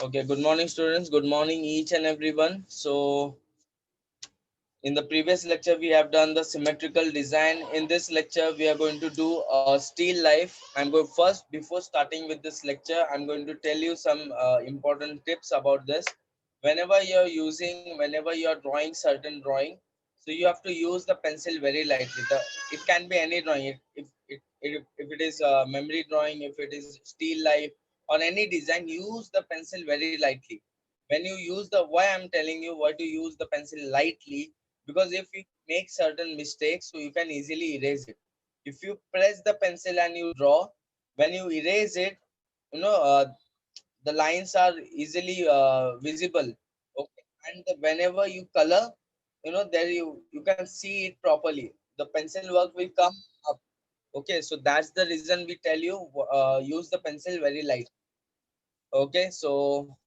Okay, good morning, students. Good morning, each and everyone. So, in the previous lecture, we have done the symmetrical design. In this lecture, we are going to do a still life. I'm going first, before starting with this lecture, I'm going to tell you some important tips about this. Whenever you're drawing certain drawing, so you have to use the pencil very lightly. It can be any drawing. If it is a memory drawing, if it is still life, or any design, use the pencil very lightly. When you use the, why I'm telling you why to use the pencil lightly, because if you make certain mistakes, so you can easily erase it. If you press the pencil and you draw, when you erase it, you know uh, the lines are easily visible. Okay, and whenever you color, there you can see it properly. The pencil work will come up. Okay, so that's the reason we tell you, use the pencil very light. Okay, so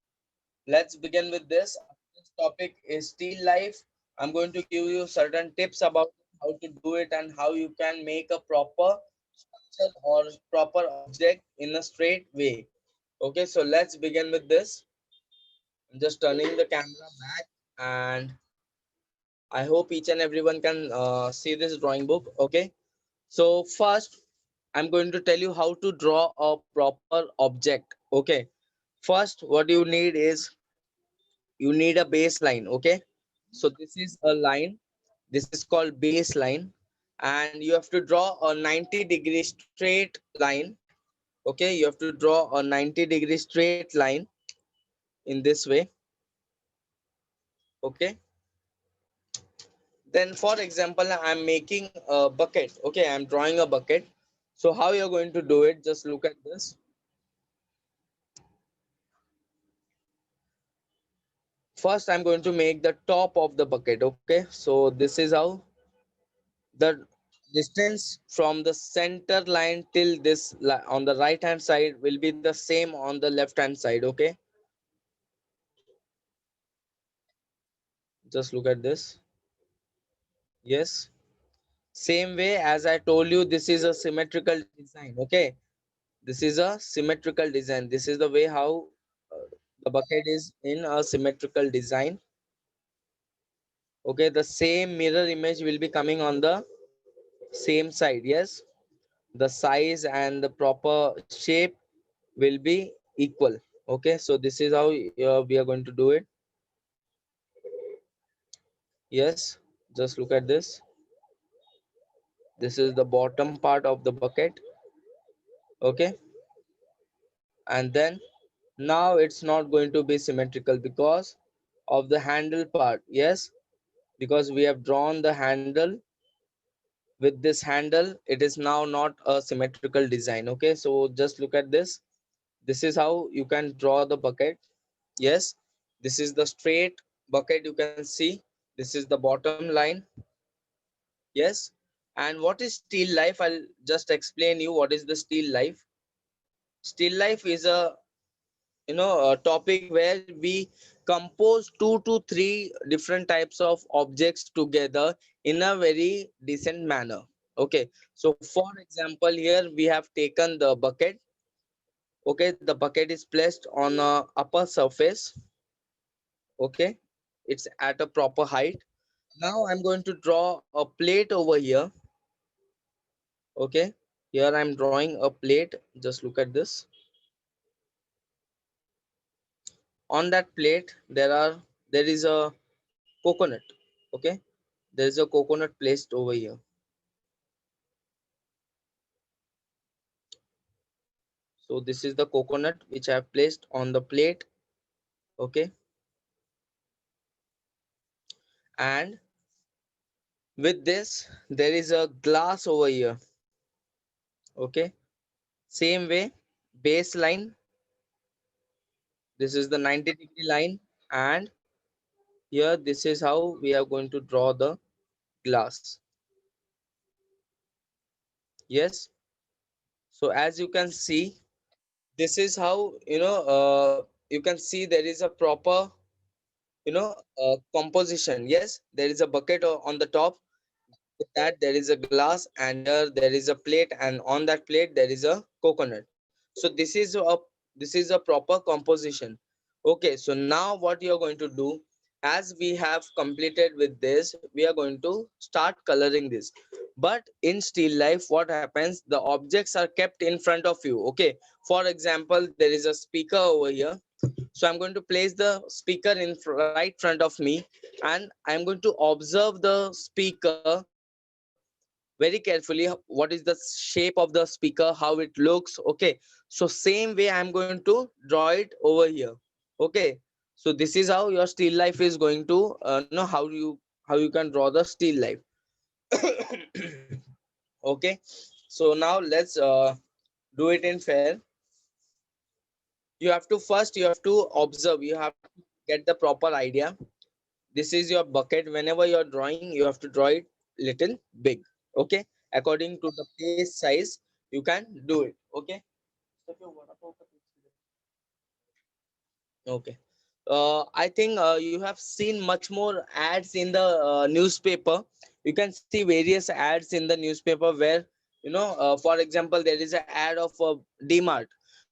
let's begin with this. This topic is still life. I'm going to give you certain tips about how to do it and how you can make a proper structure or proper object in a straight way. Okay, so let's begin with this. I'm just turning the camera back, and I hope each and everyone can see this drawing book. Okay, so first I'm going to tell you how to draw a proper object. Okay, first what you need is you need a baseline. Okay, so this is a line, this is called baseline, and you have to draw a 90-degree straight line. Okay, you have to draw a 90-degree straight line in this way. Okay, then for example, I'm making a bucket. Okay, I'm drawing a bucket. So how you're going to do it, just look at this. First I'm going to make the top of the bucket. Okay, so this is how the distance from the center line till this on the right hand side will be the same on the left hand side. Okay, just look at this. Yes, same way as I told you, this is a symmetrical design. Okay, this is a symmetrical design. This is the way how the bucket is in a symmetrical design. Okay, the same mirror image will be coming on the same side. Yes, the size and the proper shape will be equal. Okay, so this is how we are going to do it. Yes, just look at this. This is the bottom part of the bucket. Okay, and then now it's not going to be symmetrical because of the handle part. Yes, because we have drawn the handle. With this handle, it is now not a symmetrical design. Okay, so just look at this. This is how you can draw the bucket. Yes, this is the straight bucket, you can see. This is the bottom line. Yes, and what is still life, I'll just explain you what is the still life. Still life is a topic where we compose 2 to 3 different types of objects together in a very decent manner. Okay, so for example, here we have taken the bucket. Okay, the bucket is placed on a upper surface. Okay, it's at a proper height. Now I'm going to draw a plate over here. Okay, here I'm drawing a plate. Just look at this. On that plate there is a coconut. Okay, there is a coconut placed over here. So this is the coconut which I have placed on the plate. Okay, and with this there is a glass over here. Okay, same way, baseline, this is the 90-degree line, and here this is how we are going to draw the glass. Yes, so as you can see, this is how you can see there is a proper composition. Yes, there is a bucket on the top. With that there is a glass, and here there is a plate, and on that plate there is a coconut. So this is a proper composition. Okay, so now what you're going to do, as we have completed with this, we are going to start coloring this. But in still life, what happens, the objects are kept in front of you. Okay, for example, there is a speaker over here. So I'm going to place the speaker in right front of me, and I'm going to observe the speaker very carefully. What is the shape of the speaker, how it looks. Okay, so same way I'm going to draw it over here. Okay, so this is how your still life is going to know how you can draw the still life. Okay, so now let's do it in fair. You have to first, you have to observe, you have to get the proper idea. This is your bucket. Whenever you're drawing, you have to draw it little big. Okay, according to the page size, you can do it. Okay. Okay. I think you have seen much more ads in the newspaper. You can see various ads in the newspaper where, for example, there is an ad of a DMart.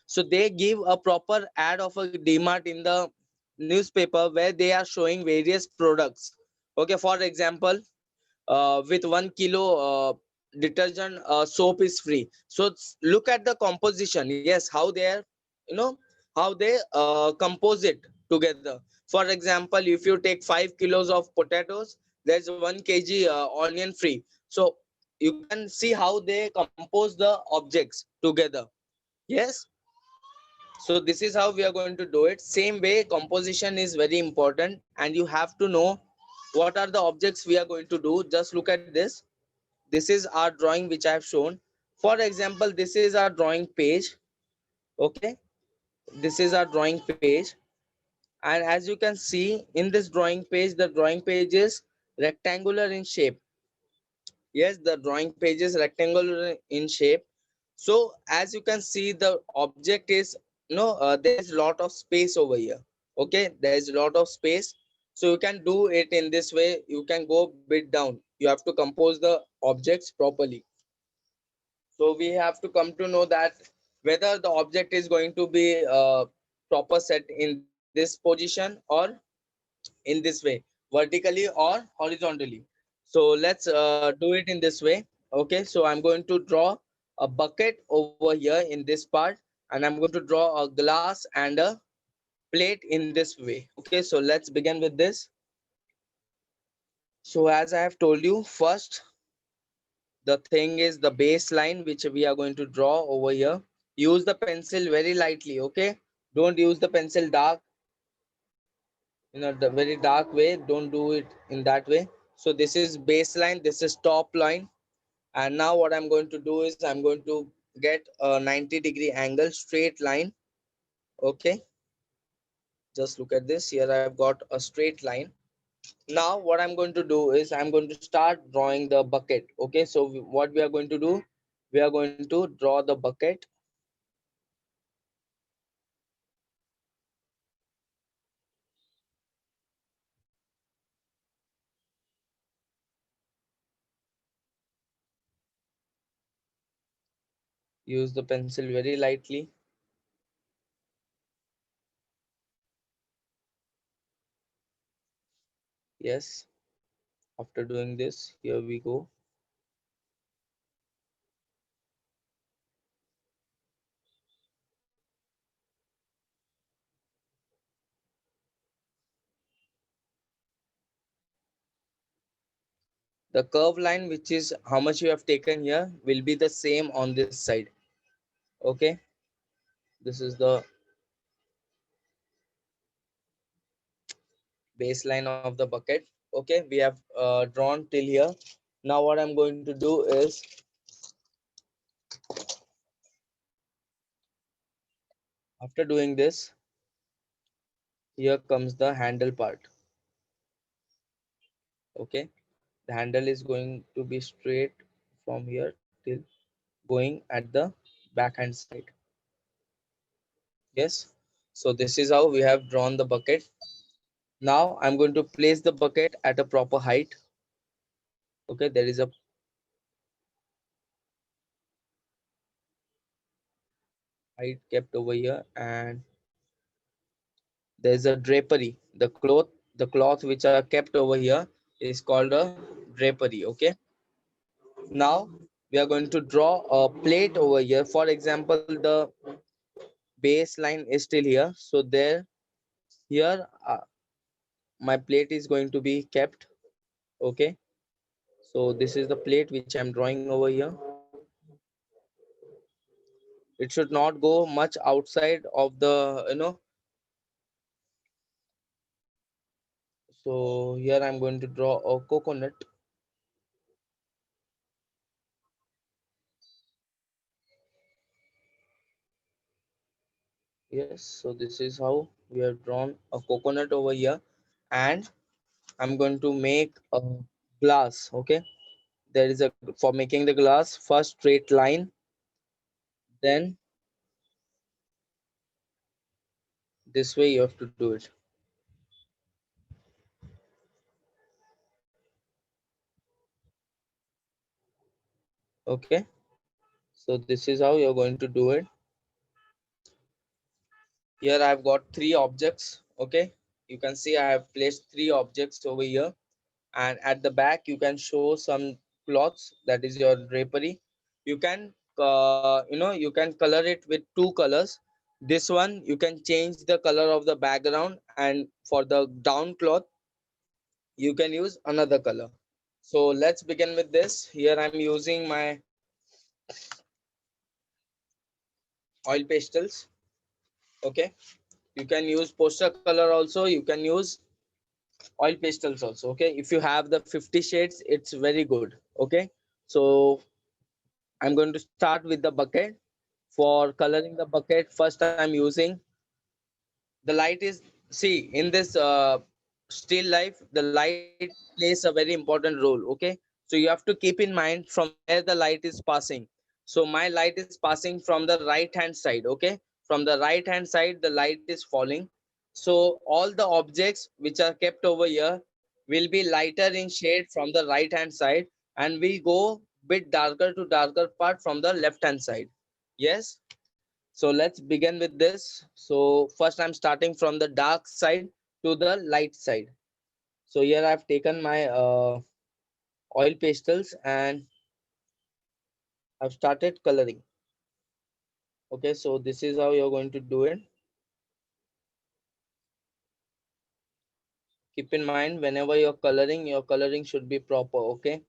So they give a proper ad of a DMart in the newspaper where they are showing various products. Okay, for example, with 1 kilo detergent soap is free. So look at the composition. Yes, how they are, you know, how they compose it together. For example, if you take 5 kilos of potatoes, there's 1 kg onion free. So you can see how they compose the objects together. Yes. So this is how we are going to do it. Same way, composition is very important, and you have to know what are the objects we are going to do. Just look at this. This is our drawing which I have shown. For example, this is our drawing page. Okay, this is our drawing page, and as you can see in this drawing page, the drawing page is rectangular in shape. Yes, the drawing page is rectangular in shape. So as you can see, the object is, there is a lot of space over here. Okay, there is a lot of space. So you can do it in this way. You can go bit down. You have to compose the objects properly. So we have to come to know that whether the object is going to be proper set in this position or in this way, vertically or horizontally. So let's do it in this way. Okay, so I'm going to draw a bucket over here in this part, and I'm going to draw a glass and a plate in this way. Okay, so let's begin with this. So as I have told you, first the thing is the baseline which we are going to draw over here. Use the pencil very lightly. Okay, don't use the pencil dark, the very dark way. Don't do it in that way. So this is baseline, this is top line. And now what I'm going to do is I'm going to get a 90-degree angle, straight line. Okay, just look at this. Here I've got a straight line. Now what I'm going to do is I'm going to start drawing the bucket. Okay, so what we are going to do, we are going to draw the bucket. Use the pencil very lightly. Yes, after doing this, here we go. The curve line, which is how much you have taken here, will be the same on this side. Okay, this is the baseline of the bucket. Okay, we have drawn till here. Now what I'm going to do is, after doing this, here comes the handle part. Okay, the handle is going to be straight from here till going at the backhand side. Yes, so this is how we have drawn the bucket. Now I'm going to place the bucket at a proper height. Okay, there is a height kept over here, and there's a drapery. The cloth which are kept over here is called a drapery. Okay, now we are going to draw a plate over here. For example, the baseline is still here, so here my plate is going to be kept. Okay, so this is the plate which I'm drawing over here. It should not go much outside of the, so here I'm going to draw a coconut. Yes, so this is how we have drawn a coconut over here, and I'm going to make a glass. Okay, there is a, for making the glass, first straight line, then this way you have to do it. Okay, so this is how you're going to do it. Here I've got three objects. Okay, you can see I have placed three objects over here, and at the back you can show some cloths, that is your drapery. You can you can color it with two colors. This one you can change the color of the background, and for the down cloth you can use another color. So let's begin with this. Here I'm using my oil pastels. Okay, you can use poster color also, you can use oil pastels also. Okay, if you have the 50 shades, it's very good. Okay, so I'm going to start with the bucket. For coloring the bucket, first I'm using the light. Is, see, in this still life, the light plays a very important role. Okay, so you have to keep in mind from where the light is passing. So my light is passing from the right hand side. Okay, from the right hand side the light is falling, so all the objects which are kept over here will be lighter in shade from the right hand side, and will go bit darker to darker part from the left hand side. Yes, so let's begin with this. So first I'm starting from the dark side to the light side. So here I've taken my oil pastels and I've started coloring. Okay, so this is how you're going to do it. Keep in mind, whenever you're coloring, your coloring should be proper. Okay,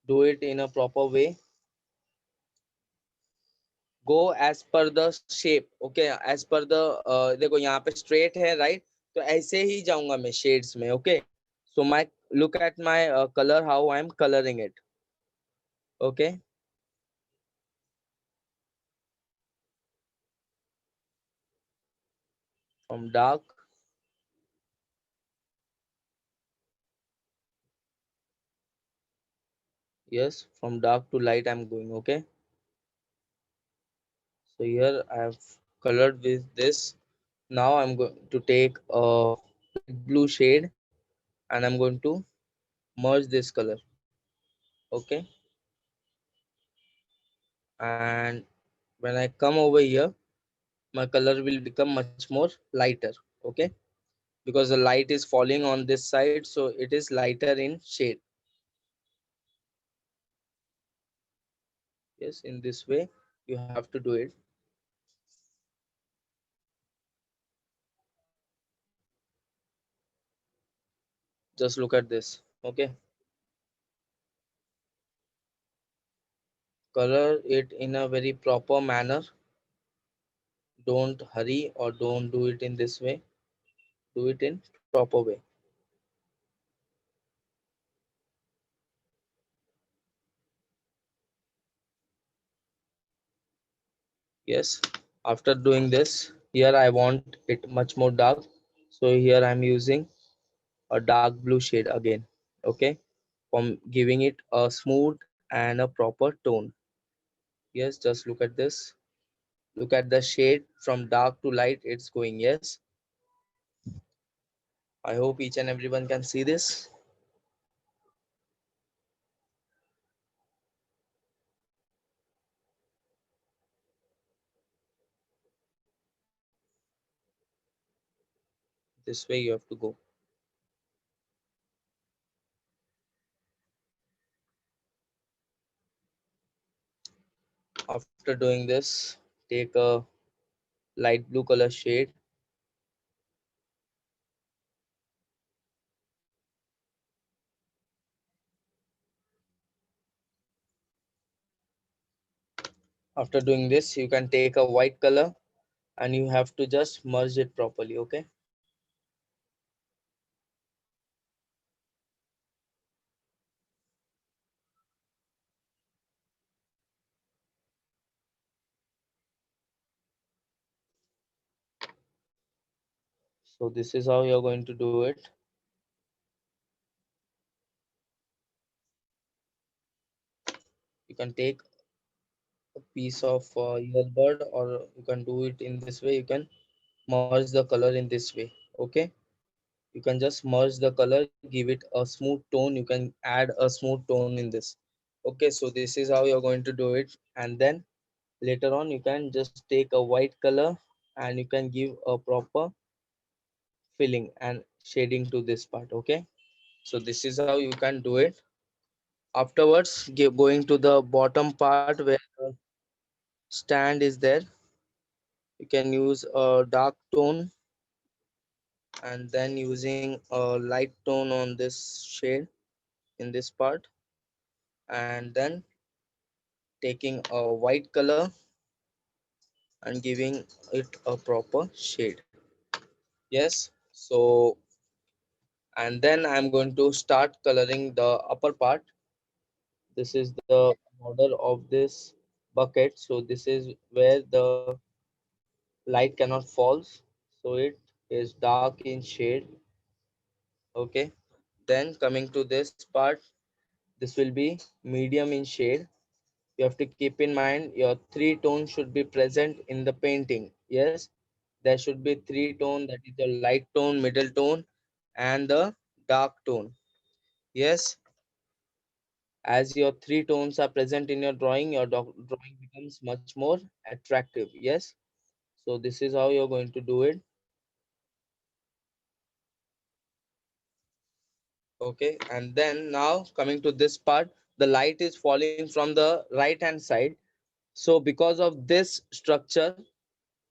do it in a proper way. Go as per the shape. Okay, as per the देखो यहाँ पे straight है, right? तो ऐसे ही जाऊंगा मैं shades में. Okay, so my, look at my color, how I'm coloring it. Okay, from dark, yes, from dark to light I'm going. Okay, so here I have colored with this. Now I'm going to take a light blue shade and I'm going to merge this color. Okay, and when I come over here, my color will become much more lighter. Okay, because the light is falling on this side, so it is lighter in shade. Yes, in this way you have to do it. Just look at this. Okay, color it in a very proper manner. Don't hurry or don't do it in this way. Do it in proper way. Yes, after doing this, here I want it much more dark, so here I'm using a dark blue shade again. Okay, from giving it a smooth and a proper tone. Yes, just look at this. Look at the shade from dark to light, it's going. Yes, I hope each and everyone can see this. This way you have to go. After doing this, take a light blue color shade. After doing this, you can take a white color and you have to just merge it properly. Okay. So this is how you're going to do it. You can take a piece of earbud, or you can do it in this way. You can merge the color in this way. Okay. You can just merge the color, give it a smooth tone. You can add a smooth tone in this. Okay, so this is how you're going to do it. And then later on you can just take a white color and you can give a proper filling and shading to this part. Okay, so this is how you can do it. Afterwards, going to the bottom part where the stand is there, you can use a dark tone and then using a light tone on this shade in this part, and then taking a white color and giving it a proper shade. Yes, so and then I'm going to start coloring the upper part. This is the border of this bucket, so this is where the light cannot falls, so it is dark in shade. Okay, then coming to this part, this will be medium in shade. You have to keep in mind your three tones should be present in the painting. Yes, there should be three tone, that is the light tone, middle tone, and the dark tone. Yes, as your three tones are present in your drawing, your drawing becomes much more attractive. Yes, so this is how you're going to do it. Okay, and then now coming to this part, the light is falling from the right hand side. So because of this structure,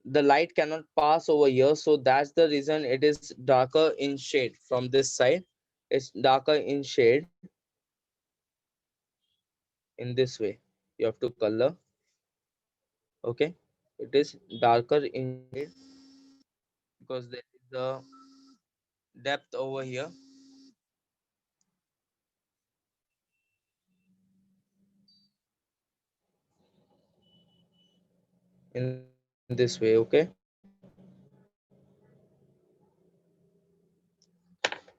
the light cannot pass over here, so that's the reason it is darker in shade. From this side it's darker in shade. In this way you have to color. Okay, it is darker in shade because there is a depth over here. In this way. Okay,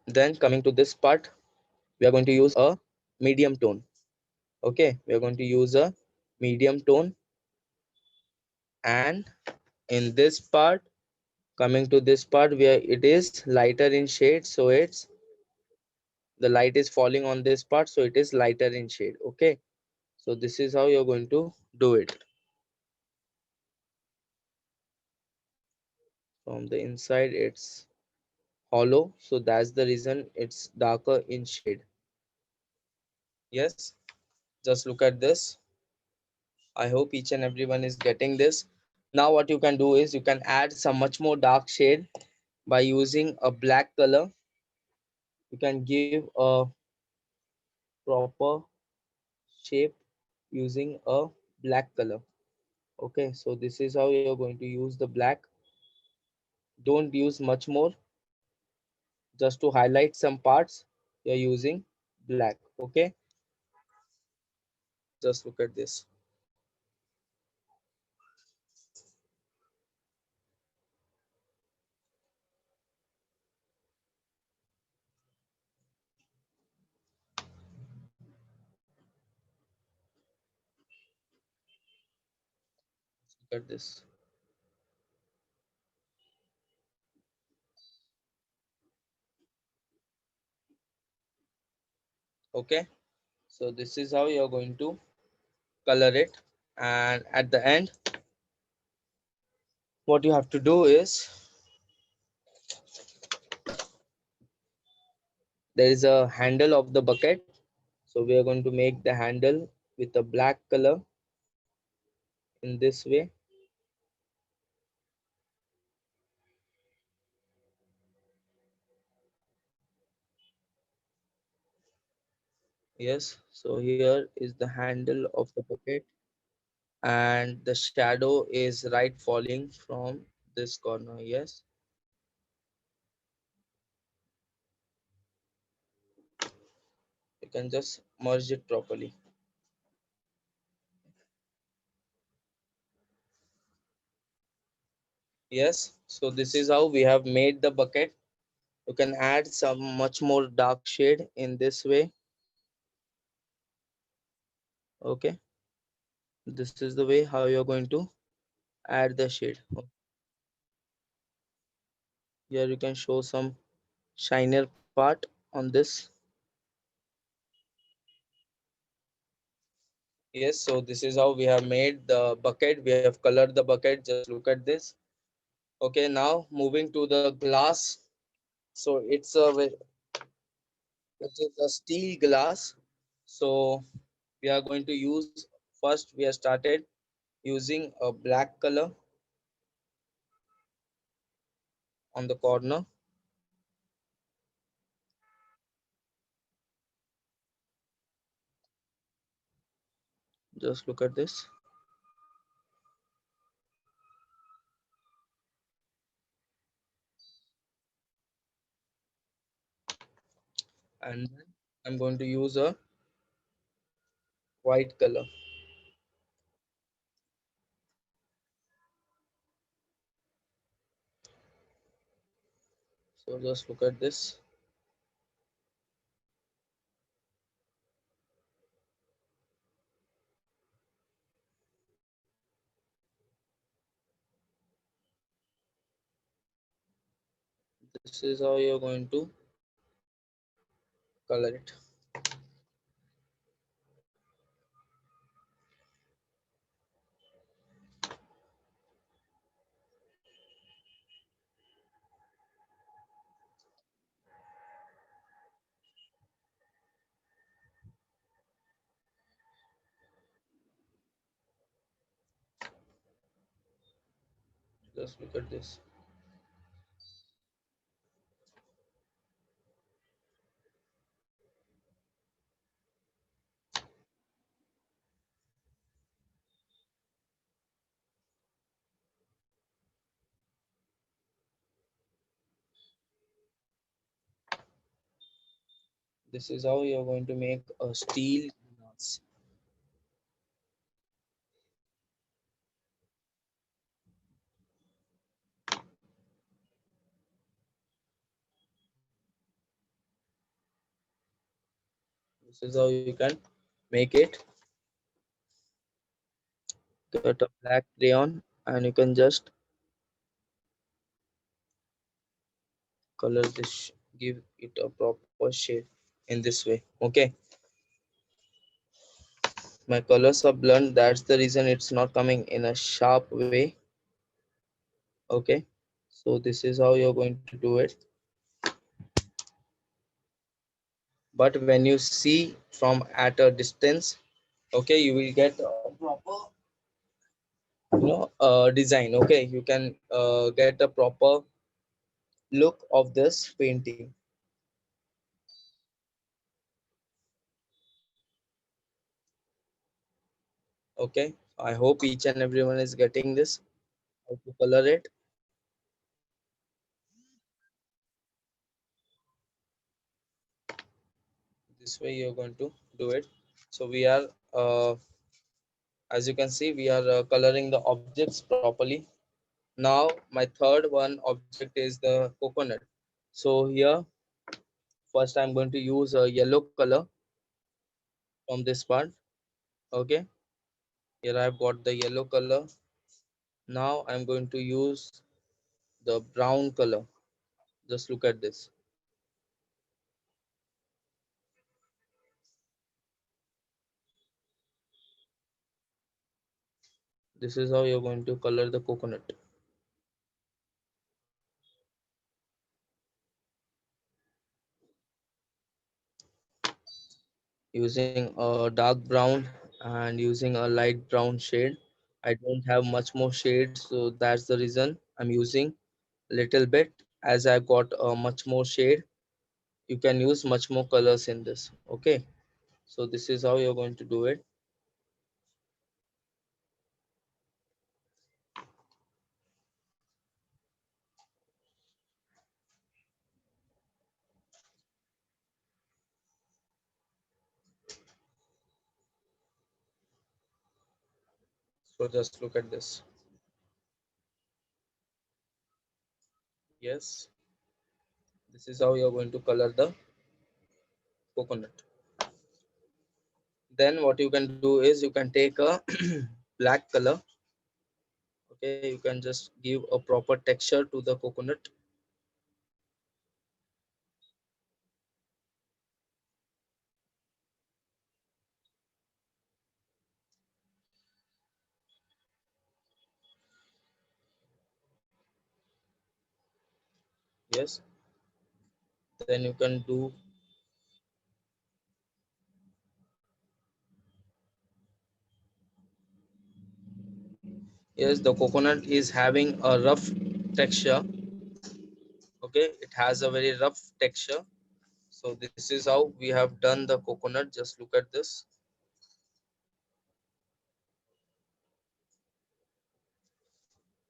then coming to this part, we are going to use a medium tone. Okay, we are going to use a medium tone. And in this part, coming to this part where it is lighter in shade, so it's the light is falling on this part, so it is lighter in shade. Okay, so this is how you're going to do it. From the inside it's hollow, so that's the reason it's darker in shade. Yes, just look at this. I hope each and everyone is getting this. Now what you can do is you can add some much more dark shade by using a black color. You can give a proper shape using a black color. Okay, so this is how you're going to use the black. Don't use much more, just to highlight some parts you're using black. Okay, just look at this. Look at this. Okay, so this is how you're going to color it. And at the end, what you have to do is there is a handle of the bucket. So we are going to make the handle with a black color in this way. Yes, so here is the handle of the bucket, and the shadow is right falling from this corner. Yes, you can just merge it properly. Yes, so this is how we have made the bucket. You can add some much more dark shade in this way. Okay, this is the way how you're going to add the shade. Here you can show some shinier part on this. Yes, so this is how we have made the bucket. We have colored the bucket. Just look at this. Okay, now moving to the glass. So it is a steel glass. So we are going to use, first we have started using a black color on the corner. Just look at this. And then I'm going to use a white color. So just look at this. This is how you're going to color it. Just look at this. This is how you're going to make a steel glass. This is how you can make it. Get a black crayon and you can just color this, give it a proper shade in this way. Okay, my colors are blunt, that's the reason it's not coming in a sharp way. Okay, so this is how you're going to do it. But when you see from at a distance, okay, you will get a proper, design. Okay, you can get a proper look of this painting. Okay, I hope each and everyone is getting this, how to color it. This way you're going to do it. So we are as you can see, we are coloring the objects properly. Now my third one object is the coconut. So here first I'm going to use a yellow color from this part. Okay, here I've got the yellow color. Now I'm going to use the brown color. Just look at this. This is how you're going to color the coconut. using a dark brown and using a light brown shade. I don't have much more shades, so that's the reason I'm using little bit. As I got much more shade, you can use much more colors in this. Okay, so this is how you're going to do it. So just look at this. Yes, this is how you're going to color the coconut. Then what you can do is you can take a black color. Okay, you can just give a proper texture to the coconut. Yes, then you can do. Yes, the coconut is having a rough texture. Okay, it has a very rough texture. So this is how we have done the coconut. Just look at this.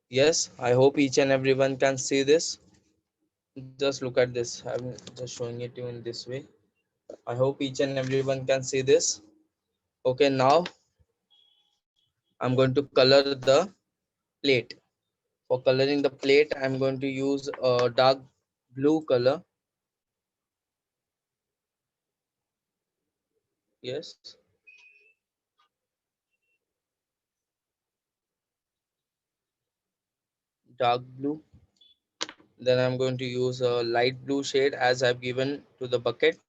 Yes, I hope each and everyone can see this. Just look at this. I'm just showing it to you in this way. I hope each and everyone can see this. Okay, now I'm going to color the plate. For coloring the plate, I'm going to use a dark blue color. Yes, dark blue. Then I'm going to use a light blue shade as I've given to the bucket.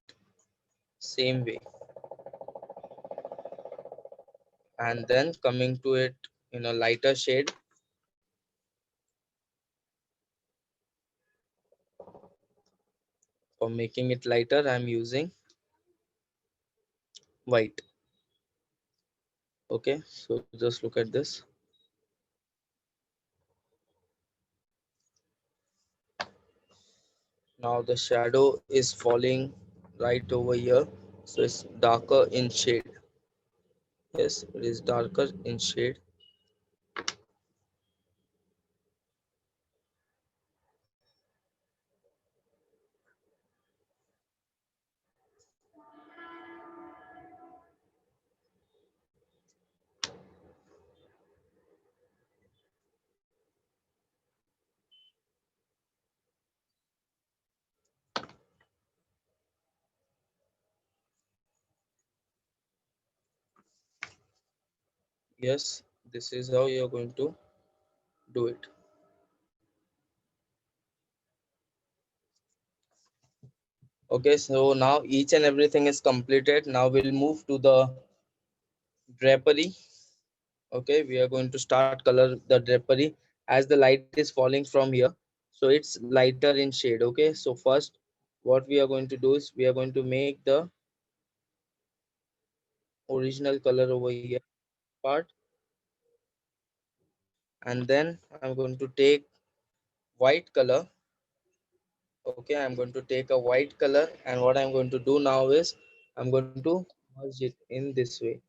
Same way. And then coming to it in a lighter shade. For making it lighter, I'm using white. Okay, so just look at this. Now the shadow is falling right over here, so it's darker in shade. Yes, it is darker in shade. Yes, this is how you're going to do it. Okay, so now each and everything is completed. Now we'll move to the drapery. Okay, we are going to start color the drapery as the light is falling from here, so it's lighter in shade. Okay, so first what we are going to do is we are going to make the original color over here part, and then I'm going to take white color. Okay, I'm going to take a white color, and what I'm going to do now is I'm going to merge it in this way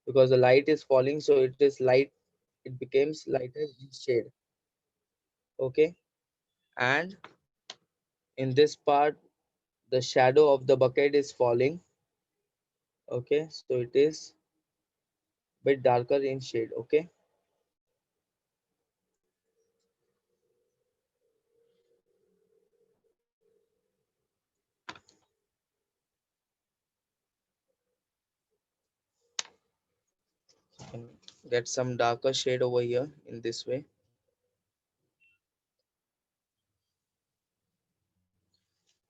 because the light is falling, so it is light, it becomes lighter in shade. Okay, and in this part the shadow of the bucket is falling. Okay, so it is bit darker in shade. Okay, you can get some darker shade over here in this way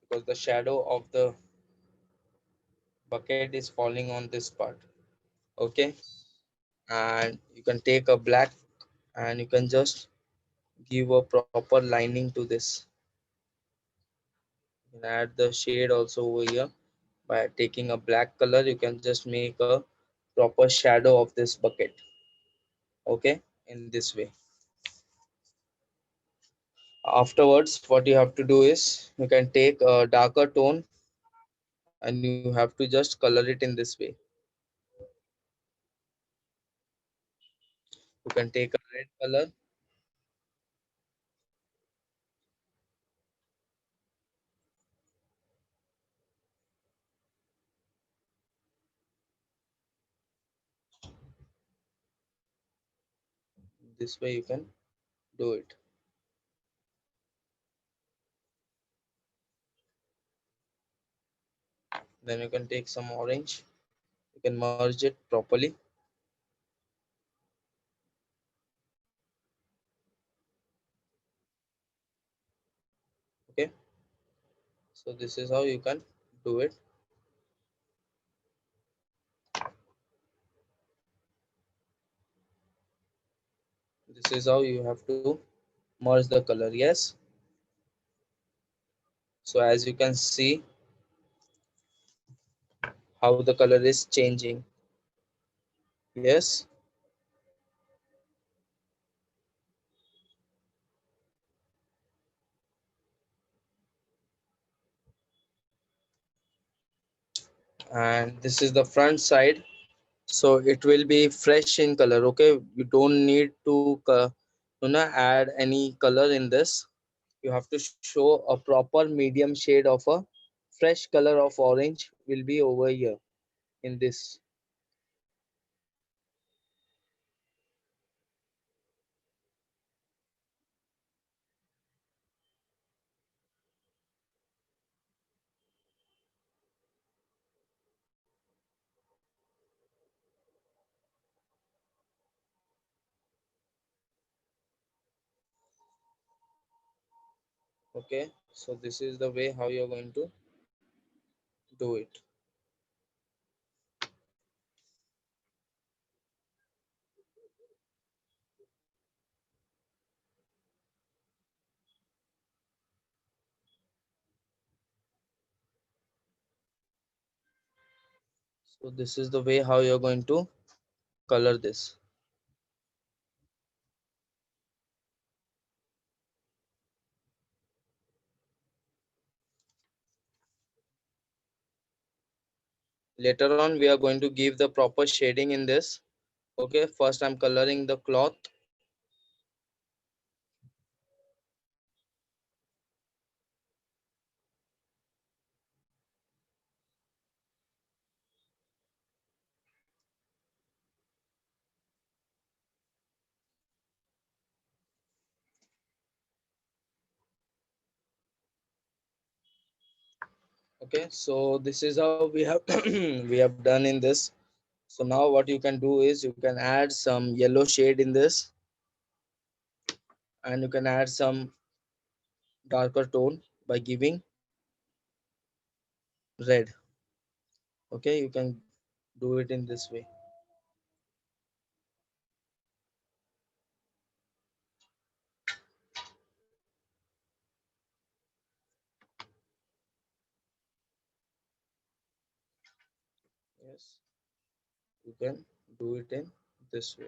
because the shadow of the bucket is falling on this part. Okay, and you can take a black and you can just give a proper lining to this. You can add the shade also over here, By taking a black color, you can just make a proper shadow of this bucket. Okay, in this way. Afterwards, what you have to do is you can take a darker tone and you have to just color it in this way. You can take a red color. This way you can do it. Then you can take some orange. You can merge it properly. Okay, so this is how you can do it. This is how you have to merge the color. Yes, so as you can see how the color is changing. Yes, and this is the front side. So it will be fresh in color. Okay, you don't need to add any color in this. You have to show a proper medium shade of a fresh color of orange will be over here in this. Okay, so this is the way how you're going to do it. So this is the way how you're going to color this. Later on we are going to give the proper shading in this. Okay, first I'm coloring the cloth. Okay, so this is how we have we have done in this. So now what you can do is you can add some yellow shade in this, and you can add some darker tone by giving red. Okay, you can do it in this way. Yes, you can do it in this way.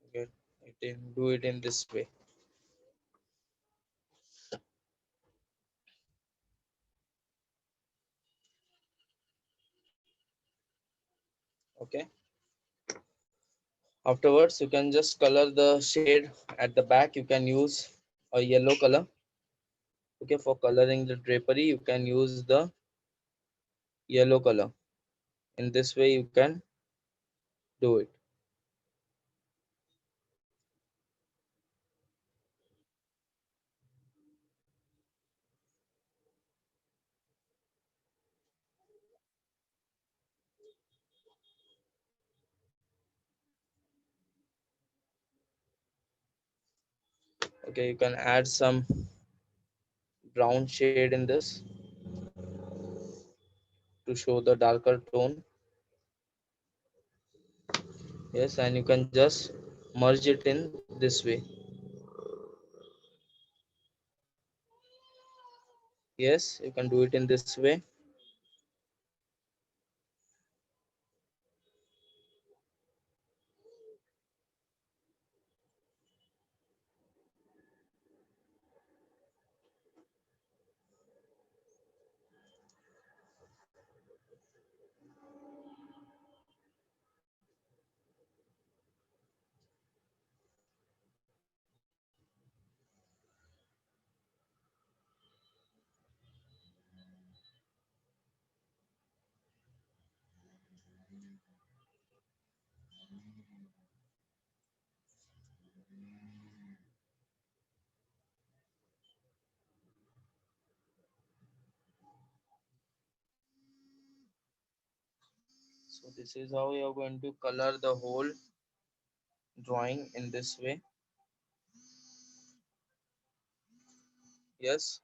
Okay, you can do it in this way. Okay, afterwards you can just color the shade at the back. You can use a yellow color. Okay, for coloring the drapery you can use the yellow color. In this way you can do it. Okay, you can add some brown shade in this to show the darker tone. Yes, and you can just merge it in this way. Yes, you can do it in this way. So this is how you are going to color the whole drawing in this way. Yes.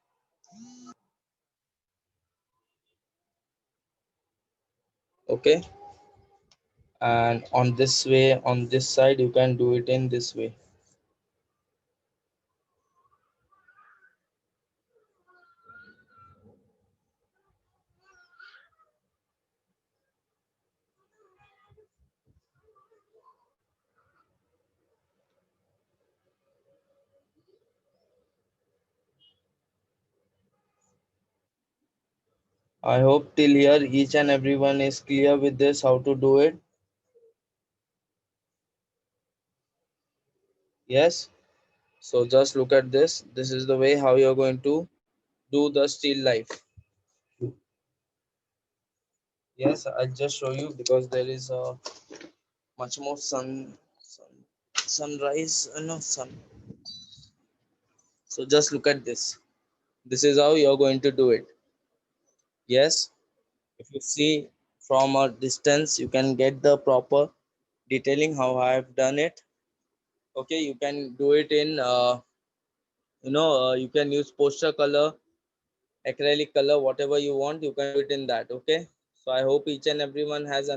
Okay. And on this way, on this side, you can do it in this way. I hope till here each and everyone is clear with this, how to do it. Yes. So just look at this. This is the way how you're going to do the still life. Yes, I'll just show you because there is a much more sunrise, no sun. So just look at this. This is how you're going to do it. Yes, if you see from a distance, you can get the proper detailing how I've done it. Okay, you can do it in you can use poster color, acrylic color, whatever you want, you can do it in that. Okay, so I hope each and everyone has